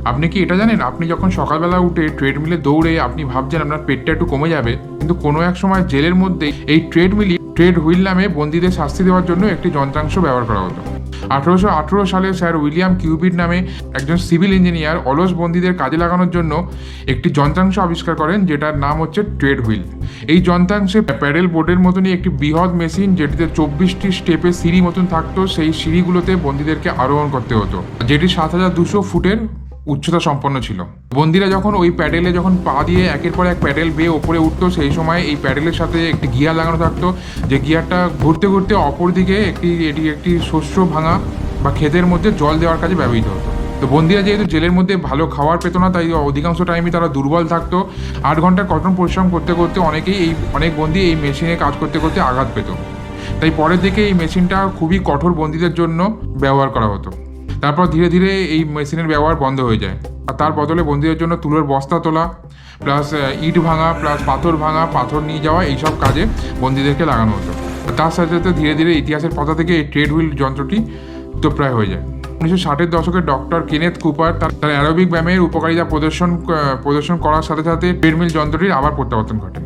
আপনি কি এটা জানেন, আপনি যখন সকালবেলা উঠে ট্রেডমিলে দৌড়ে আপনি ভাবছেন আপনার পেটটা একটু কমে যাবে, কিন্তু কোনো এক সময় জেলের মধ্যে এই ট্রেড হুইল নামে বন্দীদের শাস্তি দেওয়ার জন্য একটি যন্ত্রাংশ ব্যবহার করা হতো। 1818 সালে স্যার উইলিয়াম কিউপিড নামে একজন সিভিল ইঞ্জিনিয়ার অলস বন্দীদের কাজে লাগানোর জন্য একটি যন্ত্রাংশ আবিষ্কার করেন, যেটার নাম হচ্ছে ট্রেড হুইল। এই যন্ত্রাংশে প্যাডেল বোর্ডের মতনই একটি বৃহৎ মেশিন, যেটিতে 24টি স্টেপে সিঁড়ি মতন থাকতো। সেই সিঁড়িগুলোতে বন্দীদেরকে আরোহণ করতে হতো, যেটি 7200 ফুটের উচ্চতা সম্পন্ন ছিল। বন্দীরা যখন ওই প্যাডেলে পা দিয়ে একের পর এক প্যাডেল বেয়ে ওপরে উঠতো, সেই সময় এই প্যাডেলের সাথে একটি গিয়ার লাগানো থাকতো, যে গিয়ারটা ঘুরতে ঘুরতে অপর দিকে একটি শস্য ভাঙা বা ক্ষেতের মধ্যে জল দেওয়ার কাজে ব্যবহৃত হতো। তো বন্দীরা যেহেতু জেলের মধ্যে ভালো খাওয়ার পেত না, তাই অধিকাংশ টাইমই তারা দুর্বল থাকতো। 8 ঘন্টা কঠোর পরিশ্রম করতে করতে অনেক বন্দী এই মেশিনে কাজ করতে করতে আঘাত পেত। তাই পরের দিকে এই মেশিনটা খুবই কঠোর বন্দীদের জন্য ব্যবহার করা হতো। তারপর ধীরে ধীরে এই মেশিনের ব্যবহার বন্ধ হয়ে যায়, আর তার বদলে বন্দীদের জন্য তুলোর বস্তা তোলা, প্লাস ইট ভাঙা, প্লাস পাথর ভাঙা, পাথর নিয়ে যাওয়া, এইসব কাজে বন্দীদেরকে লাগানো হতো। তার সাথে সাথে ধীরে ধীরে ইতিহাসের পাতা থেকে এই ট্রেড হুইল যন্ত্রটি প্রায় হয়ে যায়। 1960-এর দশকে ডক্টর কেনেথ কুপার তার অ্যারোবিক ব্যায়ামের উপকারিতা প্রদর্শন করার সাথে সাথে ট্রেডমিল যন্ত্রটির আবার প্রত্যাবর্তন ঘটে।